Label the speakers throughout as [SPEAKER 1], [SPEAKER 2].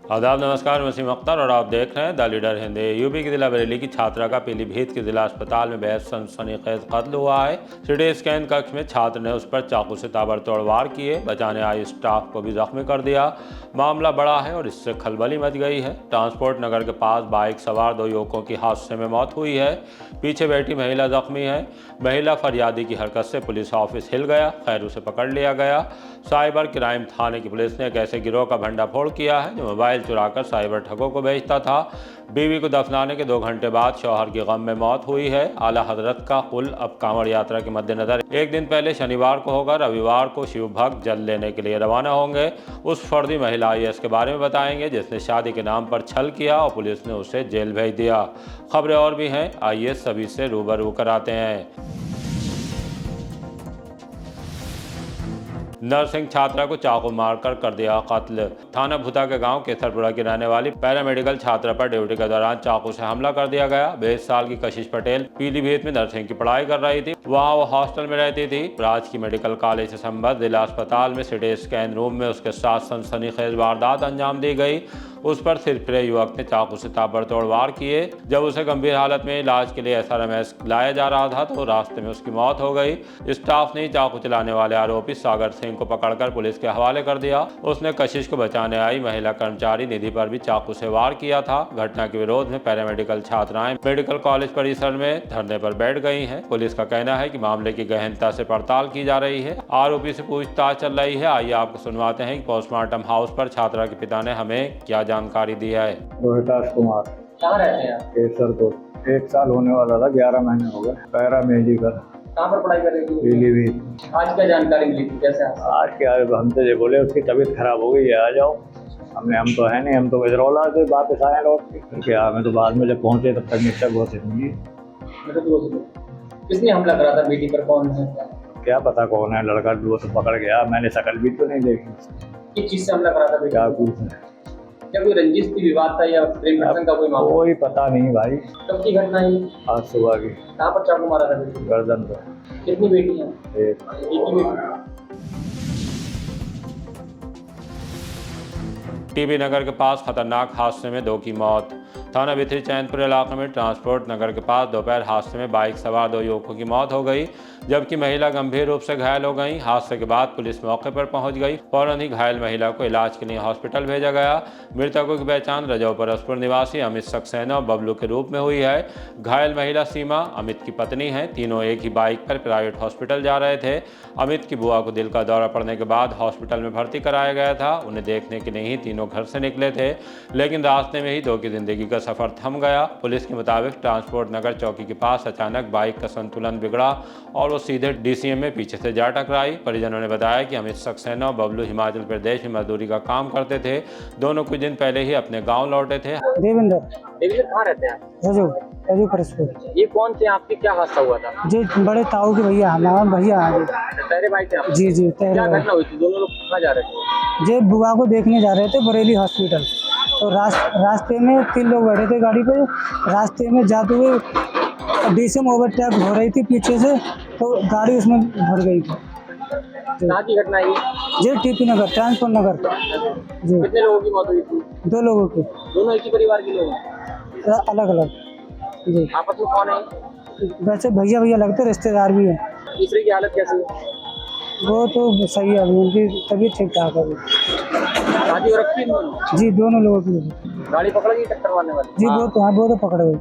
[SPEAKER 1] आदाब, नमस्कार। वसीम अख्तर और आप देख रहे हैं द लीडर हिंदी। यूपी की जिला बरेली की छात्रा का पीलीभीत के जिला अस्पताल में बेहद सनसनीखेज कत्ल हुआ है। सिटी स्कैन कक्ष में छात्र ने उस पर चाकू से ताबड़तोड़ वार किए, बचाने आई स्टाफ को भी जख्मी कर दिया। मामला बड़ा है और इससे खलबली मच गई है। ट्रांसपोर्ट नगर के पास बाइक सवार 2 युवकों की हादसे में मौत हुई है। पीछे बैठी महिला जख्मी है। महिला फरियादी की हरकत से पुलिस ऑफिस हिल गया, खैर उसे पकड़ लिया गया। साइबर क्राइम थाने की पुलिस ने एक ऐसे गिरोह का भंडाफोड़ किया है जो मोबाइल चुराकर साइबर ठगों को बेचता था। बीवी को दफनाने के 2 घंटे बाद शौहर की गम में मौत हुई है। आला हजरत का कुल अब कांवड़ यात्रा के मद्देनजर एक दिन पहले शनिवार को होगा। रविवार को शिव भक्त जल लेने के लिए रवाना होंगे। उस फर्जी महिला IAS के बारे में बताएंगे जिसने शादी के नाम पर छल किया और पुलिस ने उसे जेल भेज दिया। खबरें और भी हैं, आइए सभी से रूबरू कराते हैं। नर्सिंग छात्रा को चाकू मारकर कर दिया कत्ल। थाना भुता के गांव केसरपुरा की रहने वाली पैरामेडिकल छात्रा पर ड्यूटी के दौरान चाकू से हमला कर दिया गया। 22 साल की कशिश पटेल पीलीभीत में नर्सिंग की पढ़ाई कर रही थी। वहां वो हॉस्टल में रहती थी। राजकीय मेडिकल कॉलेज से संबद्ध जिला अस्पताल में सिटी स्कैन रूम में उसके साथ सनसनीखेज वारदात अंजाम दी गई। उस पर सिरफिरे युवक ने चाकू से ताबड़तोड़ वार किए। जब उसे गंभीर हालत में इलाज के लिए SRMS लाया जा रहा था तो रास्ते में उसकी मौत हो गई। स्टाफ ने चाकू चलाने वाले आरोपी सागर सिंह को पकड़कर पुलिस के हवाले कर दिया। उसने कशिश को बचाने आई महिला कर्मचारी निधि पर भी चाकू से वार किया था। घटना के विरोध में पैरामेडिकल छात्राएं मेडिकल कॉलेज परिसर में धरने पर बैठ गई हैं। पुलिस का कहना है कि मामले की गहनता से पड़ताल की जा रही है। आरोपी से पूछताछ चल रही है। आइए आपको सुनवाते हैं कि पोस्टमार्टम हाउस पर छात्रा के पिता ने हमें क्या जानकारी दी है।
[SPEAKER 2] रोहितास कुमार।
[SPEAKER 3] कहाँ रहते हैं आप?
[SPEAKER 2] केसरपुर। 1 साल होने वाला था, 11 महीने हो गए। पैरामेडिकल।
[SPEAKER 3] कहाँ पर पढ़ाई कर रही थी?
[SPEAKER 2] पीलीभीत।
[SPEAKER 3] आज क्या जानकारी मिली थी, कैसे
[SPEAKER 2] आज क्या हमसे ये बोले उसकी तबीयत खराब हो गई है, आ जाओ। हम तो है नहीं, हम तो गजरौला से वापस आए लौट के। क्या हमें तो बाद में जब पहुंचे तब तक निश्चय बहुत नहीं।
[SPEAKER 3] किसने हमला करा था बेटी पर, कौन है?
[SPEAKER 2] क्या पता कौन है लड़का, वो तो पकड़ गया। मैंने शकल भी तो नहीं देखी।
[SPEAKER 3] किस चीज से हमला करा था बेटी?
[SPEAKER 2] क्या कुछ
[SPEAKER 3] क्या कोई रंजिश थी, विवाद था या प्रेम प्रसंग का कोई मामला?
[SPEAKER 2] कोई पता नहीं भाई।
[SPEAKER 3] कब की घटना है?
[SPEAKER 2] आज सुबह की।
[SPEAKER 3] कहाँ पर चाकू मारा था बेटी?
[SPEAKER 2] गर्दन पर।
[SPEAKER 3] कितनी बेटी हैं?
[SPEAKER 2] एक
[SPEAKER 3] ही बेटी।
[SPEAKER 1] टीबी नगर के पास खतरनाक हादसे में 2 की मौत। थाना भित्री चैनपुर इलाके में ट्रांसपोर्ट नगर के पास दोपहर हादसे में बाइक सवार 2 युवकों की मौत हो गई, जबकि महिला गंभीर रूप से घायल हो गई। हादसे के बाद पुलिस मौके पर पहुंच गई। फौरन ही घायल महिला को इलाज के लिए हॉस्पिटल भेजा गया। मृतकों की पहचान रजौपरसपुर निवासी अमित सक्सेना और बबलू के रूप में हुई है। घायल महिला सीमा अमित की पत्नी है। तीनों एक ही बाइक पर प्राइवेट हॉस्पिटल जा रहे थे। अमित की बुआ को दिल का दौरा पड़ने के बाद हॉस्पिटल में भर्ती कराया गया था। उन्हें देखने के लिए ही तीनों घर से निकले थे, लेकिन रास्ते में ही 2 की जिंदगी का सफर थम गया। पुलिस के मुताबिक ट्रांसपोर्ट नगर चौकी के पास अचानक बाइक का संतुलन बिगड़ा और वो सीधे DCM में पीछे से जा टकराई। परिजनों ने बताया कि अमित सक्सेना और बबलू हिमाचल प्रदेश में मजदूरी का काम करते थे। दोनों कुछ दिन पहले ही अपने गाँव लौटे थे।
[SPEAKER 3] देवेंद्र कहाँ रहते हैं?
[SPEAKER 4] रजौपरसपुर।
[SPEAKER 3] ये कौन थे आपके, क्या हादसा हुआ था?
[SPEAKER 4] जी बड़े ताऊ के भैया, हमारे भैया आ गए।
[SPEAKER 3] तेरे भाई थे आप?
[SPEAKER 4] जी जी
[SPEAKER 3] क्या घटना हुई थी? दोनों लोग कहाँ जा रहे थे?
[SPEAKER 4] जी बुआ को देखने जा रहे थे बरेली हॉस्पिटल। तो रास्ते में 3 लोग बैठे थे गाड़ी पे। रास्ते में जाते हुए DCM ओवरटेक हो रही थी पीछे से, तो गाड़ी उसमें भर गई थी।
[SPEAKER 3] कहाँ की घटना है?
[SPEAKER 4] जी TP नगर, ट्रांसपोर्ट नगर। जी
[SPEAKER 3] कितने लोगों की मौत हुई थी?
[SPEAKER 4] 2 लोगों की।
[SPEAKER 3] दोनों एक ही परिवार के लोग हैं?
[SPEAKER 4] अलग अलग। जी
[SPEAKER 3] आपस में कौन है?
[SPEAKER 4] वैसे भैया भैया लगते, रिश्तेदार भी हैं।
[SPEAKER 3] तीसरे की हालत कैसी है?
[SPEAKER 4] वो तो सही है, अभी उनकी तबीयत ठीक ठाक है।
[SPEAKER 3] शादी हो रखी है दोनों?
[SPEAKER 4] जी दोनों लोगों की।
[SPEAKER 3] गाड़ी पकड़ गई टक्कर मारने वाली?
[SPEAKER 4] जी वो तो पकड़ गए।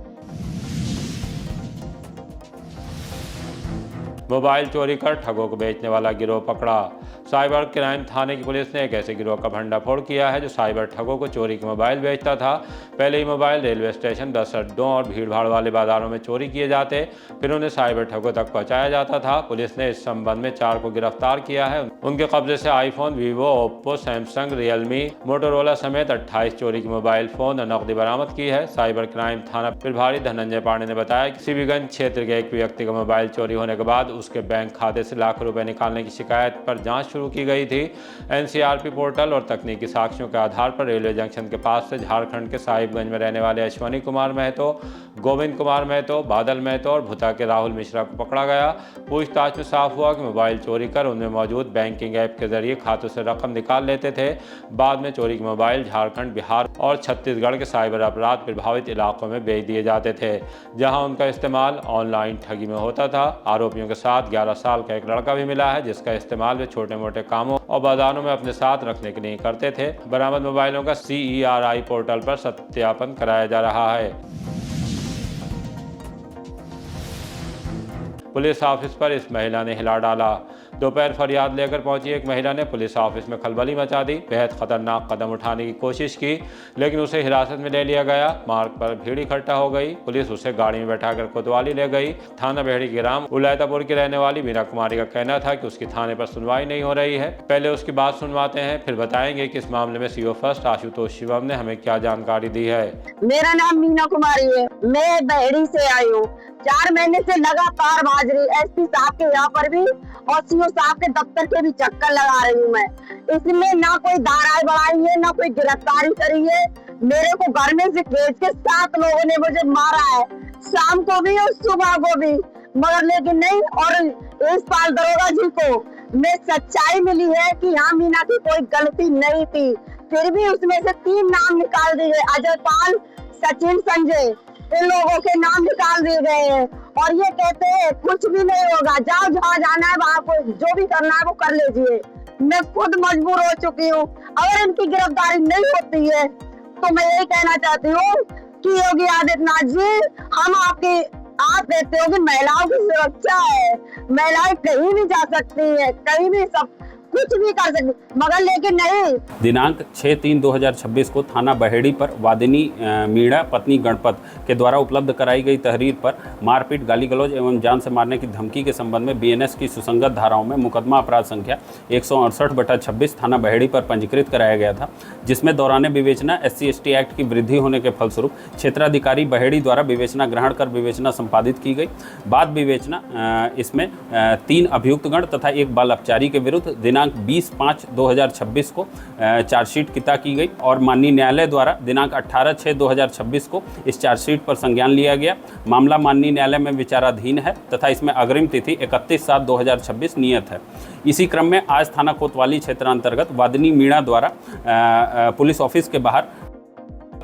[SPEAKER 1] मोबाइल चोरी कर ठगों को बेचने वाला गिरोह पकड़ा। साइबर क्राइम थाने की पुलिस ने एक ऐसे गिरोह का भंडाफोड़ किया है जो साइबर ठगों को चोरी के मोबाइल बेचता था। पहले ही मोबाइल रेलवे स्टेशन, बस अड्डों और भीड़भाड़ वाले बाजारों में चोरी किए जाते, फिर उन्हें साइबर ठगों तक पहुंचाया जाता था। पुलिस ने इस संबंध में 4 को गिरफ्तार किया है। उनके कब्जे से iPhone, Vivo, Oppo, Samsung, Realme, Motorola समेत 28 चोरी के मोबाइल फोन और नकदी बरामद की है। साइबर क्राइम थाना प्रभारी धनंजय पांडे ने बताया कि सीबीगंज क्षेत्र के एक व्यक्ति का मोबाइल चोरी होने के बाद उसके बैंक खाते से लाखों रुपए निकालने की शिकायत पर जांच शुरू की गई थी। एनसीआरपी पोर्टल और तकनीकी साक्ष्यों के आधार पर रेलवे जंक्शन के पास से झारखंड के साहिबगंज में रहने वाले अश्वनी कुमार महतो, गोविंद कुमार महतो, बादल महतो और भुता के राहुल मिश्रा को पकड़ा गया। पूछताछ में साफ हुआ कि मोबाइल चोरी कर उनमें मौजूद बैंकिंग ऐप के जरिए खातों से रकम निकाल लेते थे। बाद में चोरी के मोबाइल झारखंड, बिहार और छत्तीसगढ़ के साइबर अपराध प्रभावित इलाकों में बेच दिए जाते थे, जहां उनका इस्तेमाल ऑनलाइन ठगी में होता था। आरोपियों के साथ 11 साल का एक लड़का भी मिला है, जिसका इस्तेमाल वे छोटे मोटे कामों और बाजारों में अपने साथ रखने के लिए करते थे। बरामद मोबाइलों का CERI पोर्टल पर सत्यापन कराया जा रहा है। पुलिस ऑफिस पर इस महिला ने हिला डाला। दोपहर फरियाद लेकर पहुंची एक महिला ने पुलिस ऑफिस में खलबली मचा दी। बेहद खतरनाक कदम उठाने की कोशिश की, लेकिन उसे हिरासत में ले लिया गया। मार्ग पर भीड़ इकट्ठा हो गई। पुलिस उसे गाड़ी में बैठाकर कोतवाली ले गई। थाना बेहड़ी के ग्राम उलैतापुर की रहने वाली मीना कुमारी का कहना था कि उसकी थाने पर सुनवाई नहीं हो रही है। पहले उसकी बात सुनवाते हैं, फिर बताएंगे कि इस मामले में CO फर्स्ट आशुतोष शिवम ने हमें क्या जानकारी दी है।
[SPEAKER 5] मेरा नाम मीना कुमारी है, मैं बेहड़ी से आई हूँ। 4 महीने से लगातार भाज रही SP साहब के यहाँ पर भी और CO साहब के दफ्तर के भी चक्कर लगा रही हूँ मैं। इसमें ना कोई धाराएं बढ़ाई है, ना कोई गिरफ्तारी करी है। मेरे को घर में से भेज के 7 लोगों ने मुझे मारा है, शाम को भी और सुबह को भी, मगर लेकिन नहीं। और इस पाल दरोगा जी को मैं सच्चाई मिली है कि यहाँ मीना की कोई गलती नहीं थी, फिर भी उसमें से 3 नाम निकाल दिए गए, अजय पाल, सचिन, संजय, इन लोगों के नाम निकाल दिए गए हैं। और ये कहते हैं कुछ भी नहीं होगा, जाओ जहाँ जाना है वहाँ को जो भी करना है वो कर लीजिए। मैं खुद मजबूर हो चुकी हूँ। अगर इनकी गिरफ्तारी नहीं होती है तो मैं यही कहना चाहती हूँ कि योगी आदित्यनाथ जी, हम आप कहते हो कि महिलाओं की सुरक्षा है, महिलाएं कहीं भी जा सकती है, कहीं भी सब कुछ भी कर सकती, मगर लेकिन नहीं।
[SPEAKER 6] दिनांक 6/3/2026 को थाना बहेड़ी पर वादिनी मीणा पत्नी गणपत के द्वारा उपलब्ध कराई गई तहरीर पर मारपीट, गाली गलौज एवं जान से मारने की धमकी के संबंध में BNS की सुसंगत धाराओं में मुकदमा अपराध संख्या 168/26 थाना बहेड़ी पर पंजीकृत कराया गया था, जिसमें दौरान विवेचना SC/ST एक्ट की वृद्धि होने के फलस्वरूप क्षेत्राधिकारी बहेड़ी द्वारा विवेचना ग्रहण कर विवेचना संपादित की गई। बाद विवेचना इसमें 3 अभियुक्तगण तथा एक बाल अपचारी के विरुद्ध दिनांक 20/5/2026 को चार्जशीट किता की गई और माननीय न्यायालय द्वारा दिनांक 18/6/2026 को इस चार्जशीट पर संज्ञान लिया गया। मामला माननीय न्यायालय में विचाराधीन है तथा इसमें अग्रिम तिथि 31/7/2026 नियत है। इसी क्रम में आज थाना कोतवाली क्षेत्रांतर्गत वादिनी मीणा द्वारा पुलिस ऑफिस के बाहर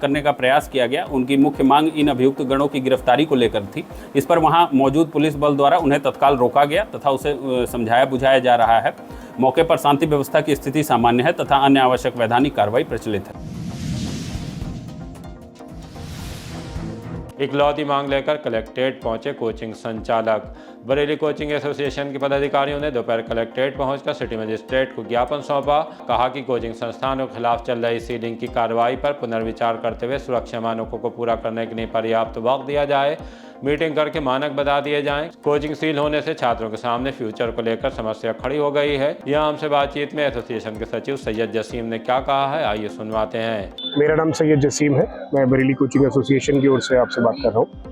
[SPEAKER 6] करने का प्रयास किया गया। उनकी मुख्य मांग इन अभियुक्त गणों की गिरफ्तारी को लेकर थी। इस पर वहां मौजूद पुलिस बल द्वारा उन्हें तत्काल रोका गया तथा उसे समझाया बुझाया जा रहा है। मौके पर शांति व्यवस्था की स्थिति सामान्य है तथा अन्य आवश्यक वैधानिक कार्रवाई प्रचलित है।
[SPEAKER 1] इकलौती मांग लेकर कलेक्ट्रेट पहुंचे कोचिंग संचालक। बरेली कोचिंग एसोसिएशन के पदाधिकारियों ने दोपहर कलेक्ट्रेट पहुंचकर सिटी मजिस्ट्रेट को ज्ञापन सौंपा। कहा कि कोचिंग संस्थानों के खिलाफ चल रही सीलिंग की कार्रवाई पर पुनर्विचार करते हुए सुरक्षा मानकों को पूरा करने के लिए पर्याप्त वक्त दिया जाए, मीटिंग करके मानक बता दिए जाएं। कोचिंग सील होने से छात्रों के सामने फ्यूचर को लेकर समस्या खड़ी हो गई है। यहाँ हमसे बातचीत में एसोसिएशन के सचिव सैयद जसीम ने क्या कहा है, आइए सुनवाते हैं।
[SPEAKER 7] मेरा नाम सैयद जसीम है, मैं बरेली कोचिंग एसोसिएशन की ओर से आपसे बात कर रहा हूँ।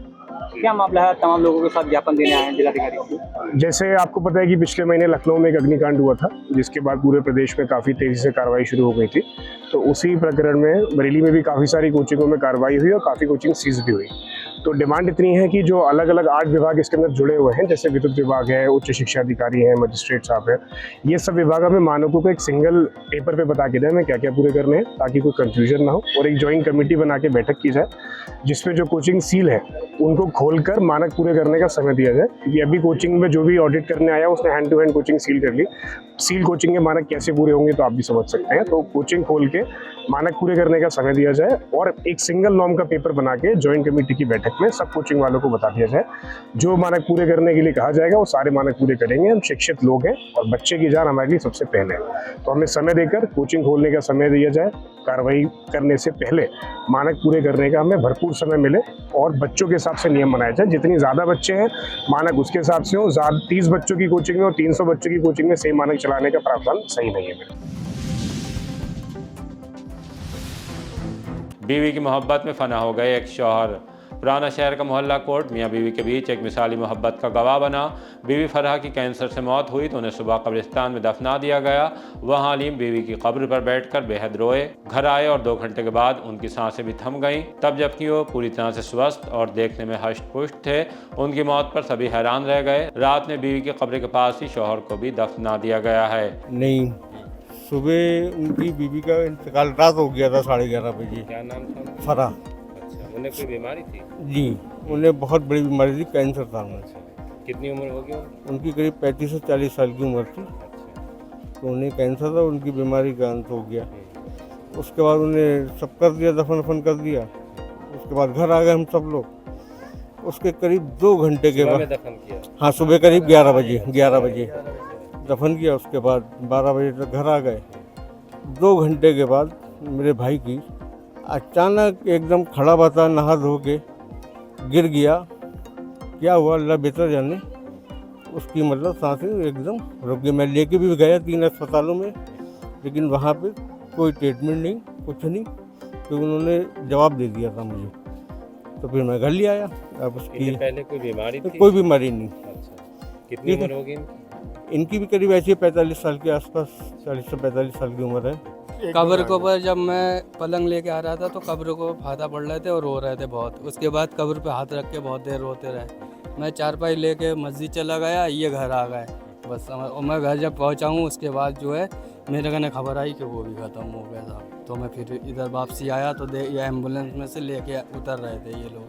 [SPEAKER 3] क्या मामला है? तमाम लोगों के साथ ज्ञापन देने आए हैं जिलाधिकारी को।
[SPEAKER 7] जैसे आपको पता है कि पिछले महीने लखनऊ में एक अग्निकांड हुआ था, जिसके बाद पूरे प्रदेश में काफ़ी तेज़ी से कार्रवाई शुरू हो गई थी। तो उसी प्रकरण में बरेली में भी काफ़ी सारी कोचिंगों में कार्रवाई हुई और काफ़ी कोचिंग सीज भी हुई। तो डिमांड इतनी है कि जो अलग अलग 8 विभाग इसके अंदर जुड़े हुए हैं, जैसे विद्युत विभाग है, उच्च शिक्षा अधिकारी हैं, मजिस्ट्रेट साहब है, ये सब विभाग हमें मानकों को एक सिंगल पेपर पे बता के दें हमें क्या क्या पूरे करने हैं, ताकि कोई कंफ्यूजन ना हो। और एक जॉइंट कमेटी बना के बैठक की जाए, जिसमें जो कोचिंग सील है उनको खोलकर मानक पूरे करने का समय दिया जाए। क्योंकि अभी कोचिंग में जो भी ऑडिट करने आया उसने hand to hand coaching seal कर ली। सील कोचिंग के मानक कैसे पूरे होंगे तो आप भी समझ सकते हैं। तो कोचिंग खोल के मानक पूरे करने का समय दिया जाए और एक सिंगल नॉर्म का पेपर बना के जॉइंट कमेटी की बैठक में सब कोचिंग वालों को बता दिया जाए। जो मानक पूरे करने के लिए कहा जाएगा वो सारे मानक पूरे करेंगे। हम शिक्षित लोग हैं और बच्चे की जान हमारे लिए सबसे पहले है। तो हमें समय देकर कोचिंग खोलने का समय दिया जाए। कार्रवाई करने से पहले मानक पूरे करने का हमें भरपूर समय मिले और बच्चों के हिसाब से नियम बनाए जाए। जितनी ज़्यादा बच्चे हैं मानक उसके हिसाब से हो। 30 बच्चों की कोचिंग में और 300 बच्चों की कोचिंग में सेम मानक चलाने का प्रावधान सही नहीं है।
[SPEAKER 1] बीवी की मोहब्बत में फना हो गए एक शौहर। पुराना शहर का मोहल्ला कोर्ट मियाँ बीवी के बीच एक मिसाली मोहब्बत का गवाह बना। बीवी फरहा की कैंसर से मौत हुई तो उन्हें सुबह कब्रिस्तान में दफना दिया गया। वहाँ अलीम बीवी की कब्र पर बैठकर बेहद रोए। घर आए और 2 घंटे के बाद उनकी सांसें भी थम गईं। तब जबकि वो पूरी तरह से स्वस्थ और देखने में हष्ट-पुष्ट थे। उनकी मौत पर सभी हैरान रह गए। रात में बीवी की कब्र के पास ही शौहर को भी दफना दिया गया है।
[SPEAKER 8] नहीं, सुबह उनकी बीवी का इंतकाल रात हो गया था 11:30 बजे।
[SPEAKER 1] क्या नाम था?
[SPEAKER 8] फरा।
[SPEAKER 1] अच्छा, उन्हें कोई बीमारी थी?
[SPEAKER 8] जी, उन्हें बहुत बड़ी बीमारी थी, कैंसर था उन्हें।
[SPEAKER 1] कितनी उम्र होगी?
[SPEAKER 8] उनकी करीब 35 से 40 साल की उम्र थी। तो उन्हें कैंसर था, उनकी बीमारी का अंत हो गया। उसके बाद उन्हें सब कर दिया, दफन कर दिया। उसके बाद घर आ गए हम सब लोग। उसके करीब 2 घंटे के बाद
[SPEAKER 1] दफन किया?
[SPEAKER 8] हाँ, सुबह करीब 11 बजे दफन किया। उसके बाद 12 बजे तक घर आ गए। 2 घंटे के बाद मेरे भाई की अचानक एकदम खड़ा हुआ था, नहा धो के गिर गया। क्या हुआ अल्लाह बेहतर जाने। उसकी मतलब सांसें एकदम रुक गई। मैं लेके भी गया 3 अस्पतालों में, लेकिन वहाँ पे कोई ट्रीटमेंट नहीं, कुछ नहीं। तो उन्होंने जवाब दे दिया था मुझे। तो फिर मैं घर ले आया। अब उसकी
[SPEAKER 1] पहले कोई बीमारी थी?
[SPEAKER 8] कोई बीमारी नहीं।
[SPEAKER 1] अच्छा, कितनी उम्र होगी
[SPEAKER 8] इनकी भी करीब ऐसी 45 साल के आसपास, 40 से 45 साल की उम्र है।
[SPEAKER 9] कब्र को पर जब मैं पलंग लेके आ रहा था तो कब्र को फाता पड़ रहे थे और रो रहे थे बहुत। उसके बाद कब्र पे हाथ रख के बहुत देर रोते रहे। मैं चारपाई लेके मस्जिद चला गया, ये घर आ गए बस। और मैं घर जब पहुंचा हूँ उसके बाद जो है मेरे कने खबर आई कि वो भी ख़त्म हो गया था। तो मैं फिर इधर वापसी आया तो ये एम्बुलेंस में से लेके उतर रहे थे ये लोग।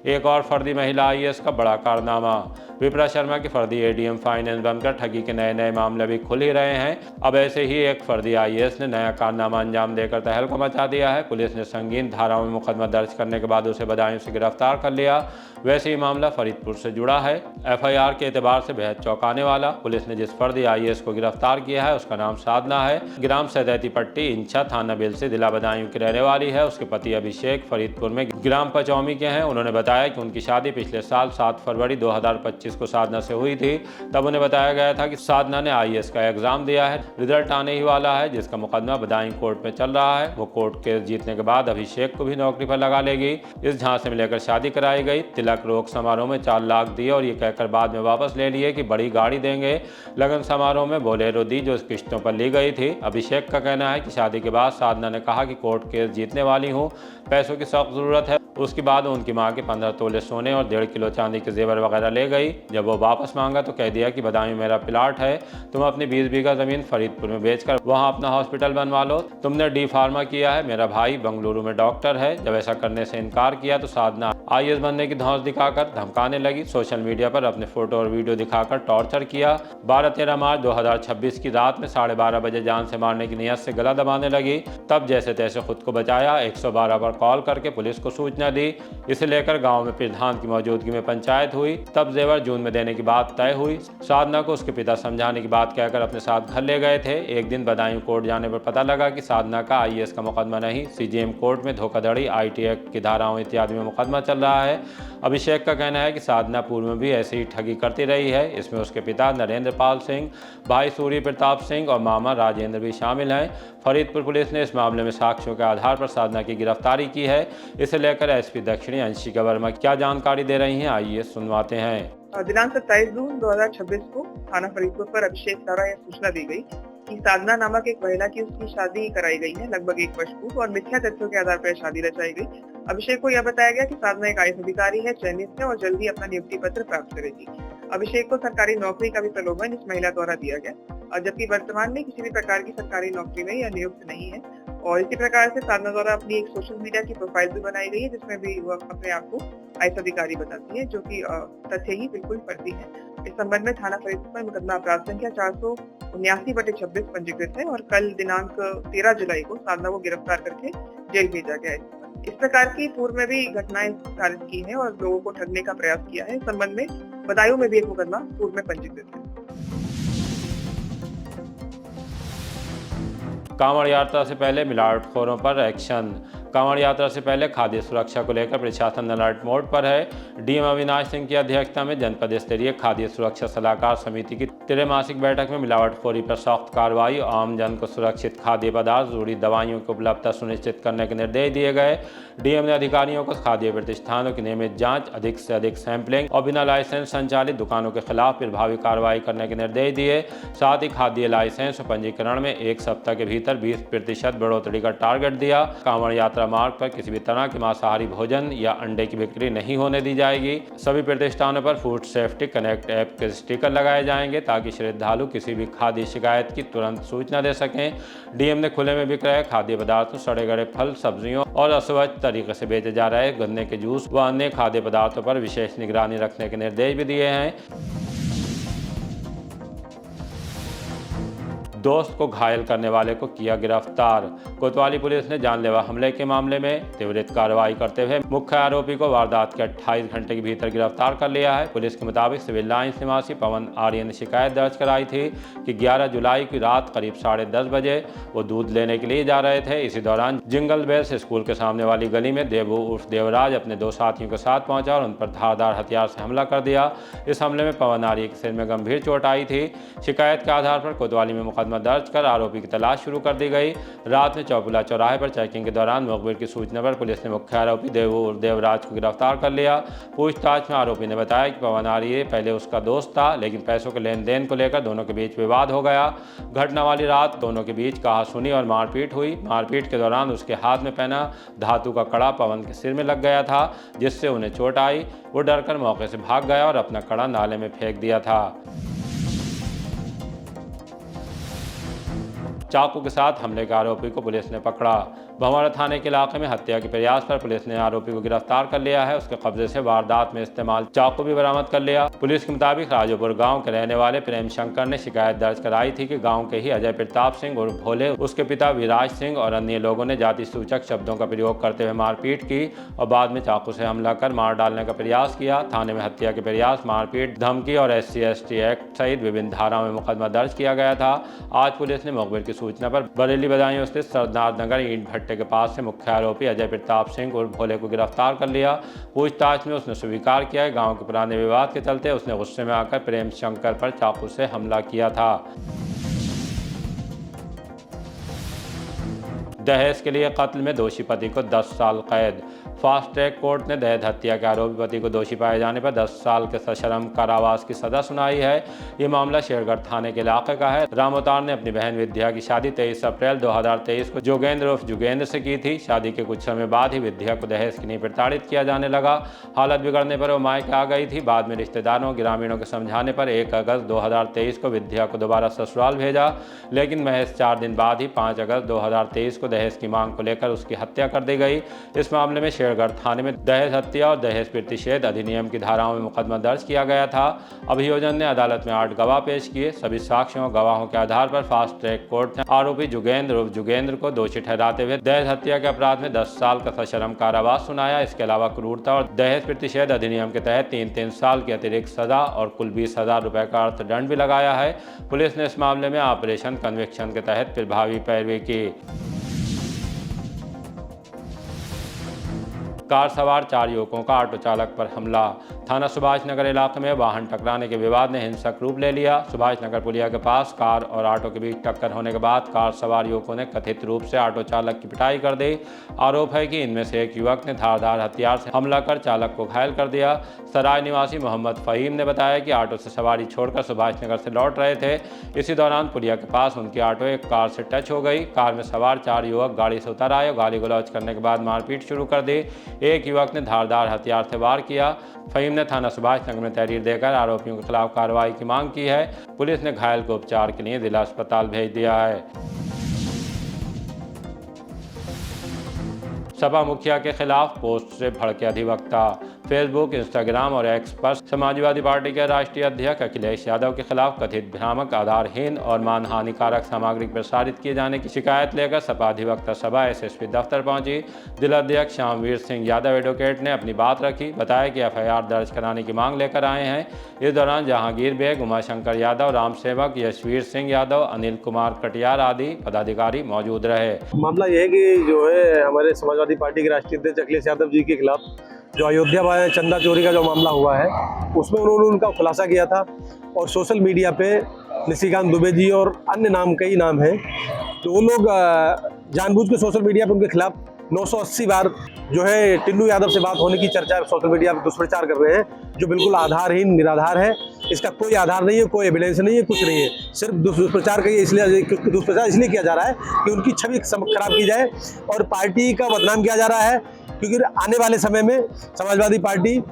[SPEAKER 1] एक और फर्दी महिला आईएएस का बड़ा कारनामा। विप्रा शर्मा की फर्दी एडीएम फाइनेंस बनकर ठगी के नए नए मामले भी खुल ही रहे हैं। अब ऐसे ही एक फर्दी आईएएस ने नया कारनामा अंजाम देकर तहलका मचा दिया है। पुलिस ने संगीन धाराओं में मुकदमा दर्ज करने के बाद उसे बदायूं से गिरफ्तार कर लिया। वैसे ही मामला फरीदपुर से जुड़ा है। एफआईआर के एतबार से बेहद चौंकाने वाला। पुलिस ने जिस फर्दी आईएएस को गिरफ्तार किया है उसका नाम साधना है। ग्राम सदैती पट्टी इंचा थाना बेलसी जिला बदायूं की रहने वाली है। उसके पति अभिषेक फरीदपुर में ग्राम पचौमी के हैं। उन्होंने बताया कि उनकी शादी पिछले साल 7 फरवरी 2025 को साधना से हुई थी। तब उन्हें बताया गया था कि साधना ने आईएएस का एग्जाम दिया है, रिजल्ट आने ही वाला है, जिसका मुकदमा बदायूं कोर्ट में चल रहा है। वो कोर्ट केस जीतने के बाद अभिषेक को भी नौकरी पर लगा लेगी। इस झांसे में लेकर शादी कराई गई। तिलक रोक समारोह में 4 लाख दिए और ये कहकर बाद में वापस ले लिए कि बड़ी गाड़ी देंगे। लगन समारोह में बोलेरो दी जो किश्तों पर ली गई थी। अभिषेक का कहना है कि शादी के बाद साधना ने कहा कि कोर्ट केस जीतने वाली हूँ, पैसों की सख्त जरूरत है। उसके बाद उनकी मां के 15 तोले सोने और 1.5 किलो चांदी के जेवर वगैरह ले गई। जब वो वापस मांगा तो कह दिया कि बदायूं मेरा प्लाट है, तुम अपनी 20 बीघा जमीन फरीदपुर में बेचकर वहां अपना हॉस्पिटल बनवा लो। तुमने डी फार्मा किया है, मेरा भाई बेंगलुरु में डॉक्टर है। जब ऐसा करने से इनकार किया तो साधना आईएएस बनने की धौंस दिखाकर धमकाने लगी। सोशल मीडिया पर अपने फोटो और वीडियो दिखाकर टॉर्चर किया। 12-13 मार्च 2026 की रात में 12:30 बजे जान से मारने की नीयत से गला दबाने लगी। तब जैसे तैसे खुद को बचाया। 112 पर कॉल करके पुलिस को सूचना दी। इसे लेकर गांव में प्रधान की मौजूदगी में पंचायत हुई। तब जेवर जून में देने की बात तय हुई। साधना को उसके पिता समझाने की बात कहकर अपने साथ घर ले गए थे। एक दिन बदायूं कोर्ट जाने पर पता लगा कि साधना का आईएएस का मुकदमा नहीं, सीजीएम कोर्ट में धोखाधड़ी, आईटी एक्ट की धाराओं इत्यादि में मुकदमा चल रहा है। अभिषेक का कहना है कि साधना पूर्व में भी ऐसे ही ठगी करती रही है। इसमें उसके पिता नरेंद्र पाल सिंह, भाई सूर्य प्रताप सिंह और मामा राजेंद्र भी शामिल हैं। फरीदपुर पुलिस ने इस मामले में साक्ष्यों के आधार पर साधना की गिरफ्तारी की है। इसे लेकर एसपी दक्षिणी अंशिका वर्मा क्या जानकारी दे रही हैं, आइए सुनवाते हैं।
[SPEAKER 10] दिनांक 27 जून 2026 को थाना फरीदपुर पर अभिषेक द्वारा यह सूचना दी गई कि साधना नामक एक महिला की उसकी शादी कराई गई है लगभग 1 वर्ष पूर्व और मिथ्या तथ्यों के आधार पर शादी रचाई गई। अभिषेक को यह बताया गया कि साधना एक आईएएस अधिकारी है, चयनित है और जल्दी अपना नियुक्ति पत्र प्राप्त करेगी। अभिषेक को सरकारी नौकरी का भी प्रलोभन इस महिला द्वारा दिया गया और जबकि वर्तमान में किसी भी प्रकार की सरकारी नौकरी में यह नियुक्त नहीं है। और इसी प्रकार से साधना द्वारा अपनी एक सोशल मीडिया की प्रोफाइल भी बनाई गई है जिसमें भी वह अपने आप को आईएएस अधिकारी बताती है, जो कि तथ्य ही बिल्कुल फर्जी है। इस संबंध में थाना फरीदपुर पर मुकदमा अपराध संख्या 479/26 पंजीकृत है और कल दिनांक 13 जुलाई को साधना को गिरफ्तार करके जेल भेजा गया है। इस प्रकार की पूर्व में भी घटनाएं साबित की हैं और लोगों को ठगने का प्रयास किया है। इस संबंध में बदायूं में भी एक मुकदमा पूर्व में पंजीकृत है।
[SPEAKER 1] कांवड़ यात्रा से पहले मिलावटखोरों पर एक्शन। कांवड़ यात्रा से पहले खाद्य सुरक्षा को लेकर प्रशासन अलर्ट मोड पर है। डीएम अविनाश सिंह की अध्यक्षता में जनपद स्तरीय खाद्य सुरक्षा सलाहकार समिति की त्रैमासिक बैठक में मिलावटखोरी पर सख्त कार्रवाई, आम जन को सुरक्षित खाद्य पदार्थ, जरूरी दवाइयों की उपलब्धता सुनिश्चित करने के निर्देश दिए गए। डीएम ने अधिकारियों को खाद्य प्रतिष्ठानों की नियमित जांच, अधिक से अधिक सैंपलिंग और बिना लाइसेंस संचालित दुकानों के खिलाफ प्रभावी कार्रवाई करने के निर्देश दिए। साथ ही खाद्य लाइसेंस और पंजीकरण में 1 सप्ताह के भीतर 20% बढ़ोतरी का टारगेट दिया। कांवड़ यात्रा मार्ग पर किसी भी तरह के मांसाहारी भोजन या अंडे की बिक्री नहीं होने दी जाएगी। सभी प्रतिष्ठानों पर फूड सेफ्टी कनेक्ट ऐप के स्टिकर लगाए जाएंगे ताकि श्रद्धालु किसी भी खाद्य शिकायत की तुरंत सूचना दे सकें। डीएम ने खुले में बिक रहे खाद्य पदार्थों, सड़े गले फल, सब्जियों और अस्वच्छ तरीके से बेचे जा रहे गन्ने के जूस व अन्य खाद्य पदार्थों पर विशेष निगरानी रखने के निर्देश भी दिए हैं। दोस्त को घायल करने वाले को किया गिरफ्तार। कोतवाली पुलिस ने जानलेवा हमले के मामले में त्वरित कार्रवाई करते हुए मुख्य आरोपी को वारदात के 28 घंटे के भीतर गिरफ्तार कर लिया है। पुलिस के मुताबिक सिविल लाइंस निवासी पवन आर्य ने शिकायत दर्ज कराई थी कि 11 जुलाई की रात करीब 10:30 बजे वो दूध लेने के लिए जा रहे थे। इसी दौरान जिंगल बेल्स स्कूल के सामने वाली गली में देवू उर्फ देवराज अपने 2 साथियों के साथ पहुंचा और उन पर धारदार हथियार से हमला कर दिया। इस हमले में पवन आर्य के सिर में गंभीर चोट आई थी। शिकायत के आधार पर कोतवाली में मुकदमा दर्ज कर आरोपी की तलाश शुरू कर दी गई। रात में चौपुला चौराहे पर चेकिंग के दौरान मुखबिर की सूचना पर पुलिस ने मुख्य आरोपी देवराज को गिरफ्तार कर लिया। पूछताछ में आरोपी ने बताया कि पवन आर्य पहले उसका दोस्त था, लेकिन पैसों के लेन देन को लेकर दोनों के बीच विवाद हो गया। घटना वाली रात दोनों के बीच कहासुनी और मारपीट हुई। मारपीट के दौरान उसके हाथ में पहना धातु का कड़ा पवन के सिर में लग गया था, जिससे उन्हें चोट आई। वो डरकर मौके से भाग गया और अपना कड़ा नाले में फेंक दिया था। चाकू के साथ हमले के आरोपी को पुलिस ने पकड़ा। भंवरा थाने के इलाके में हत्या के प्रयास पर पुलिस ने आरोपी को गिरफ्तार कर लिया है। उसके कब्जे से वारदात में इस्तेमाल चाकू भी बरामद कर लिया। पुलिस के मुताबिक राजोपुर गांव के रहने वाले प्रेम शंकर ने शिकायत दर्ज कराई थी कि गांव के ही अजय प्रताप सिंह उर्फ भोले, उसके पिता विराज सिंह और अन्य लोगों ने जाति सूचक शब्दों का प्रयोग करते हुए मारपीट की और बाद में चाकू से हमला कर मार डालने का प्रयास किया। थाने में हत्या के प्रयास, मारपीट, धमकी और SC/ST एक्ट सहित विभिन्न धाराओं में मुकदमा दर्ज किया गया था। आज पुलिस ने मुखबिर की सूचना पर बरेली बदायूं स्थित सरदार नगर ईंट भट्टे के पास से मुख्य आरोपी अजय प्रताप सिंह उर्फ भोले को गिरफ्तार कर लिया। पूछताछ में उसने स्वीकार किया कि गांव के पुराने विवाद के चलते उसने गुस्से में आकर प्रेम शंकर पर चाकू से हमला किया था। दहेज के लिए कत्ल में दोषी पति को 10 साल कैद। फास्ट ट्रैक कोर्ट ने दहेज हत्या के आरोपी पति को दोषी पाए जाने पर 10 साल के सश्रम कारावास की सजा सुनाई है। ये मामला शेरगढ़ थाने के इलाके का है। रामोतार ने अपनी बहन विद्या की शादी 23 अप्रैल 2023 को जोगेंद्र उर्फ जुगेंद्र से की थी। शादी के कुछ समय बाद ही विद्या को दहेज के लिए प्रताड़ित किया जाने लगा। हालत बिगड़ने पर वो मायके आ गई थी। बाद में रिश्तेदारों और ग्रामीणों के समझाने पर 1 अगस्त 2023 को विद्या को दोबारा ससुराल भेजा, लेकिन महज 4 दिन बाद ही 5 अगस्त 2023 को दहेज की मांग को लेकर उसकी हत्या कर दी गई। इस मामले में शेरगढ़ थाने में दहेज हत्या और दहेज प्रतिषेध अधिनियम की धाराओं में मुकदमा दर्ज किया गया था। अभियोजन ने अदालत में 8 गवाह पेश किए। सभी साक्ष्यों और गवाहों के आधार पर फास्ट ट्रैक कोर्ट ने आरोपी जुगेंद्र उर्फ जुगेंद्र को दोषी ठहराते हुए दहेज हत्या के अपराध में 10 साल का सश्रम कारावास सुनाया। इसके अलावा क्रूरता और दहेज प्रतिषेध अधिनियम के तहत 3 साल की अतिरिक्त सजा और कुल 20,000 रुपए का अर्थदंड भी लगाया है। पुलिस ने इस मामले में ऑपरेशन कन्विक्शन के तहत प्रभावी पैरवी की। कार सवार 4 युवकों का ऑटो चालक पर हमला। थाना सुभाष नगर इलाके में वाहन टकराने के विवाद ने हिंसक रूप ले लिया। सुभाष नगर पुलिया के पास कार और ऑटो के बीच टक्कर होने के बाद कार सवार युवकों ने कथित रूप से ऑटो चालक की पिटाई कर दी। आरोप है कि इनमें से एक युवक ने धारदार हथियार से हमला कर चालक को घायल कर दिया। सराय निवासी मोहम्मद फ़हीम ने बताया कि ऑटो से सवारी छोड़कर सुभाष नगर से लौट रहे थे। इसी दौरान पुलिया के पास उनकी ऑटो एक कार से टच हो गई। कार में सवार 4 युवक गाड़ी से उतर आए और गाली गलौज करने के बाद मारपीट शुरू कर दी। एक युवक ने धारदार हथियार से वार किया। फ़हीम ने थाना सुभाष नगर में तहरीर देकर आरोपियों के खिलाफ कार्रवाई की मांग की है। पुलिस ने घायल को उपचार के लिए जिला अस्पताल भेज दिया है। सपा मुखिया के खिलाफ पोस्ट से भड़के अधिवक्ता। फेसबुक, इंस्टाग्राम और एक्स पर समाजवादी पार्टी के राष्ट्रीय अध्यक्ष अखिलेश यादव के खिलाफ कथित भ्रामक, आधारहीन और मानहानिकारक सामग्री प्रसारित किए जाने की शिकायत लेकर सपा अधिवक्ता सभा SSP दफ्तर पहुंची। जिलाध्यक्ष श्यामवीर सिंह यादव एडवोकेट ने अपनी बात रखी। बताया कि FIR दर्ज कराने की मांग लेकर आए हैं। इस दौरान जहांगीर बेग, उमाशंकर यादव, राम सेवक, यशवीर सिंह यादव, अनिल कुमार कटियार आदि पदाधिकारी मौजूद रहे।
[SPEAKER 11] मामला यह है कि जो है हमारे समाजवादी पार्टी के राष्ट्रीय अध्यक्ष अखिलेश यादव जी के खिलाफ जो अयोध्या में चंदा चोरी का जो मामला हुआ है उसमें उन्होंने उनका खुलासा किया था और सोशल मीडिया पे निशिकांत दुबे जी और अन्य कई नाम हैं, तो वो लोग जानबूझ के सोशल मीडिया पे उनके खिलाफ 980 बार जो है टिन्नू यादव से बात होने की चर्चा सोशल मीडिया पर दुष्प्रचार कर रहे हैं, जो बिल्कुल आधारहीन निराधार है। इसका कोई आधार नहीं है, कोई एविडेंस नहीं है, कुछ नहीं है। सिर्फ दुष्प्रचार दुष्प्रचार इसलिए किया जा रहा है कि उनकी छवि खराब की जाए और पार्टी का बदनाम किया जा रहा है, क्योंकि आने वाले समय में समाजवादी पार्टी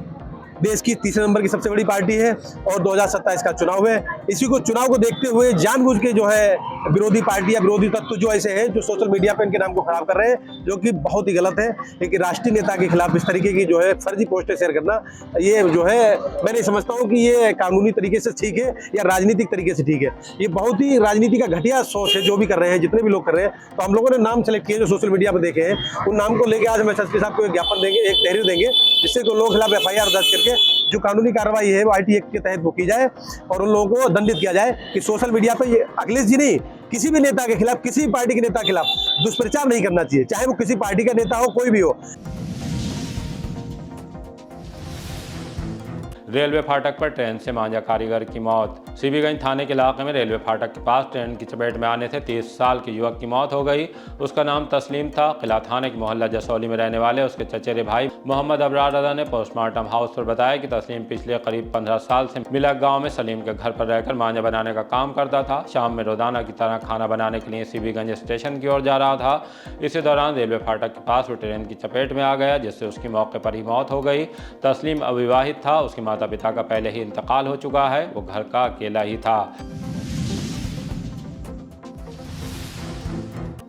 [SPEAKER 11] देश की तीसरे नंबर की सबसे बड़ी पार्टी है और 2027 का चुनाव है। इसी को चुनाव को देखते हुए जानबूझ के जो है विरोधी पार्टी या विरोधी तत्व जो ऐसे हैं जो सोशल मीडिया पे इनके नाम को खराब कर रहे हैं, जो कि बहुत ही गलत है। एक राष्ट्रीय नेता के खिलाफ इस तरीके की जो है फर्जी पोस्टें शेयर करना, ये जो है मैं नहीं समझता हूँ कि ये कानूनी तरीके से ठीक है या राजनीतिक तरीके से ठीक है। ये बहुत ही राजनीति का घटिया सोच है जो भी कर रहे हैं, जितने भी लोग कर रहे हैं। तो हम लोगों ने नाम सेलेक्ट किए जो सोशल मीडिया पर देखे हैं, उन नाम को लेकर आज हम एसएसपी साहब को एक ज्ञापन देंगे, एक तहरीर देंगे, जिससे कि लोगों के खिलाफ FIR दर्ज करके जो कानूनी कार्रवाई है वो IT एक्ट के तहत वो की जाए और उन लोगों को दंडित किया जाए कि सोशल मीडिया पे ये अखिलेश जी नहीं, किसी भी नेता के खिलाफ, किसी भी पार्टी के नेता के खिलाफ दुष्प्रचार नहीं करना चाहिए, चाहे वो किसी पार्टी का नेता हो, कोई भी हो।
[SPEAKER 1] रेलवे फाटक पर ट्रेन से मांझा कारीगर की मौत। सीबीगंज थाने के इलाके में रेलवे फाटक के पास ट्रेन की चपेट में आने से 30 साल के युवक की मौत हो गई। उसका नाम तस्लीम था। किला थाने के मोहल्ला जसौली में रहने वाले उसके चचेरे भाई मोहम्मद अबरार रजा ने पोस्टमार्टम हाउस पर बताया कि तस्लीम पिछले करीब 15 साल से मिलक गाँव में सलीम के घर पर रहकर मांझा बनाने का काम करता था। शाम में रोजाना की तरह खाना बनाने के लिए सीबीगंज स्टेशन की ओर जा रहा था। इसी दौरान रेलवे फाटक के पास वो ट्रेन की चपेट में आ गया, जिससे उसकी मौके पर ही मौत हो गई। तस्लीम अविवाहित था। उसके माता पिता का पहले ही इंतकाल हो चुका है। वो घर का अकेला ही था।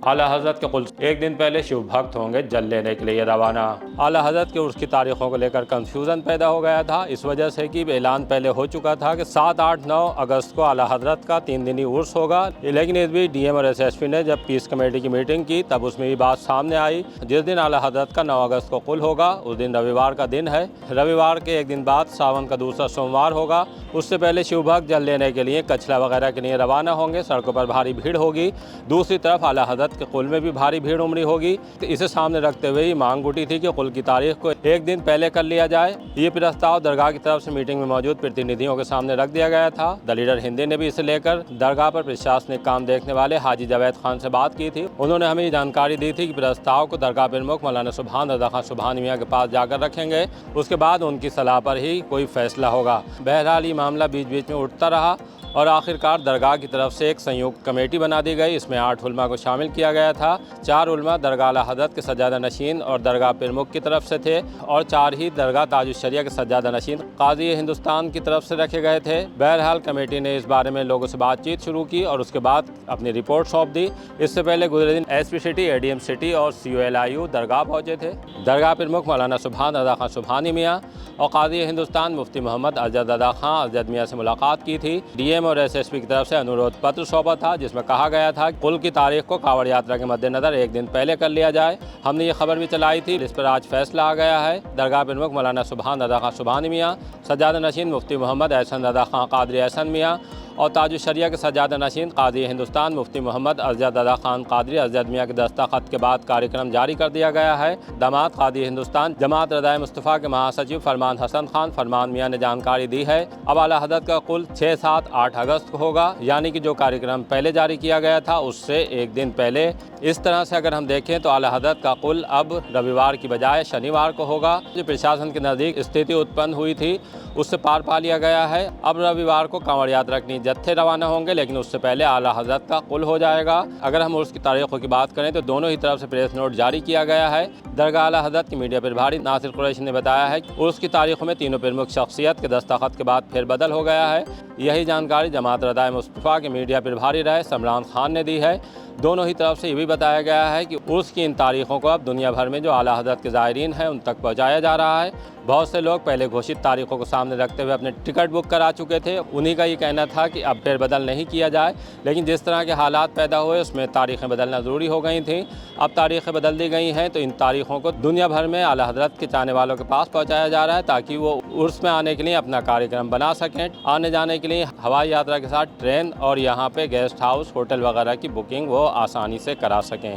[SPEAKER 1] आला हजरत के कुल एक दिन पहले शिव भक्त होंगे जल लेने के लिए रवाना। आला हजरत के उर्स की तारीखों को लेकर कंफ्यूजन पैदा हो गया था, इस वजह से कि ऐलान पहले हो चुका था कि 7, 8, 9 अगस्त को आला हजरत का 3 दिनी उर्स होगा। लेकिन इस बीच DM और SSP ने जब पीस कमेटी की मीटिंग की तब उसमें ये बात सामने आई। जिस दिन आला हजरत का 9 अगस्त को कुल होगा उस दिन रविवार का दिन है। रविवार के एक दिन बाद सावन का दूसरा सोमवार होगा। उससे पहले शिव भक्त जल लेने के लिए कचरा वगैरह के लिए रवाना होंगे। सड़कों पर भारी भीड़ होगी। दूसरी तरफ आला हजरत के कुल में भी भारी भीड़ उमड़ी होगी। तो इसे सामने रखते हुए ये मांग उठी थी कि कुल की तारीख को एक दिन पहले कर लिया जाए। ये प्रस्ताव दरगाह की तरफ से मीटिंग में मौजूद प्रतिनिधियों के सामने रख दिया गया था। द लीडर हिंदी ने भी इसे लेकर दरगाह पर प्रशासनिक काम देखने वाले हाजी जावेद खान से बात की थी। उन्होंने हमें ये जानकारी दी थी कि प्रस्ताव को दरगाह प्रमुख मौलाना सुभान रजा खान सुभान मियाँ के पास जाकर रखेंगे। उसके बाद उनकी सलाह पर ही कोई फैसला होगा। बहरहाल ये मामला बीच बीच में उठता रहा और आखिरकार दरगाह की तरफ से एक संयुक्त कमेटी बना दी गई। इसमें 8 उलमा को शामिल किया गया था। 4 उलमा दरगाह आला हज़रत के सज्जादा नशीन और दरगाह प्रमुख की तरफ से थे और 4 ही दरगाह ताजुश शरिया के सज्जादा नशीन काजी हिंदुस्तान की तरफ से रखे गए थे। बहरहाल कमेटी ने इस बारे में लोगों से बातचीत शुरू की और उसके बाद अपनी रिपोर्ट सौंप दी। इससे पहले गुजरे दिन SP सिटी, ADM सिटी और COLIU दरगाह पहुँचे थे। दरगाह प्रमुख मौलाना सुभान रजा खान सुभानी मियाँ और काजी हिंदुस्तान मुफ्ती मोहम्मद अजद रजा खान अजद मियाँ से मुलाकात की थी। DM और SSP की तरफ से अनुरोध पत्र सौंपा था, जिसमें कहा गया था कि कुल की तारीख को कावड़ यात्रा के मद्देनजर एक दिन पहले कर लिया जाए। हमने ये खबर भी चलाई थी, इस पर आज फैसला आ गया है। दरगाह प्रमुख मौलाना सुभान रजा खान सुभानी मियाँ, सज्जादा नशीन मुफ्ती मोहम्मद एहसन रजा खान कादरी एहसन मियाँ और ताजुश शरिया के सज्जादा नशीन काजी हिंदुस्तान मुफ्ती मोहम्मद अजद रजा खान कादरी अजद मियाँ के दस्तखत के बाद कार्यक्रम जारी कर दिया गया है। दामाद काजी हिंदुस्तान जमात रज़ाए मुस्तफ़ा के महासचिव फरमान हसन खान फरमान मियाँ ने जानकारी दी है। अब आला हज़रत का कुल 6, 7, 8 अगस्त को होगा, यानी कि जो कार्यक्रम पहले जारी किया गया था उससे एक दिन पहले। इस तरह से अगर हम देखें तो आला हज़रत का कुल अब रविवार की बजाय शनिवार को होगा। जो प्रशासन के नज़दीक स्थिति उत्पन्न हुई थी उससे पार पा लिया गया है। अब रविवार को कांवड़ यात्रा के जत्थे रवाना होंगे, लेकिन उससे पहले आला हज़रत का कुल हो जाएगा। अगर हम उसकी तारीखों की बात करें तो दोनों ही तरफ से प्रेस नोट जारी किया गया है। दरगाह आला हज़रत के मीडिया प्रभारी नासिर कुरैशी ने बताया है कि उसकी तारीखों में तीनों प्रमुख शख्सियत के दस्तखत के बाद फेरबदल हो गया है। यही जानकारी जमात रज़ाए मुस्तफ़ा के मीडिया प्रभारी रहे समरान खान ने दी है। दोनों ही तरफ से ये भी बताया गया है कि उसकी इन तारीखों को अब दुनिया भर में जो आला हज़रत के ज़ायरीन हैं उन तक पहुँचाया जा रहा है। बहुत से लोग पहले घोषित तारीखों को सामने रखते हुए अपने टिकट बुक करा चुके थे। उन्हीं का ये कहना था कि अब फेरबदल नहीं किया जाए, लेकिन जिस तरह के हालात पैदा हुए उसमें तारीखें बदलना ज़रूरी हो गई थी। अब तारीखें बदल दी गई हैं तो इन तारीखों को दुनिया भर में आला हज़रत के चाहने वालों के पास पहुँचाया जा रहा है, ताकि वो उर्स में आने के लिए अपना कार्यक्रम बना सकें। आने जाने के लिए हवाई यात्रा के साथ ट्रेन और यहाँ पे गेस्ट हाउस, होटल वगैरह की बुकिंग वो आसानी से करा सकें।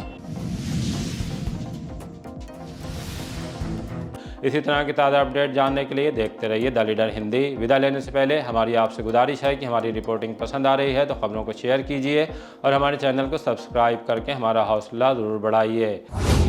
[SPEAKER 1] इसी तरह की ताज़ा अपडेट जानने के लिए देखते रहिए द लीडर हिंदी। विदा लेने से पहले हमारी आपसे गुजारिश है कि हमारी रिपोर्टिंग पसंद आ रही है तो खबरों को शेयर कीजिए और हमारे चैनल को सब्सक्राइब करके हमारा हौसला ज़रूर बढ़ाइए।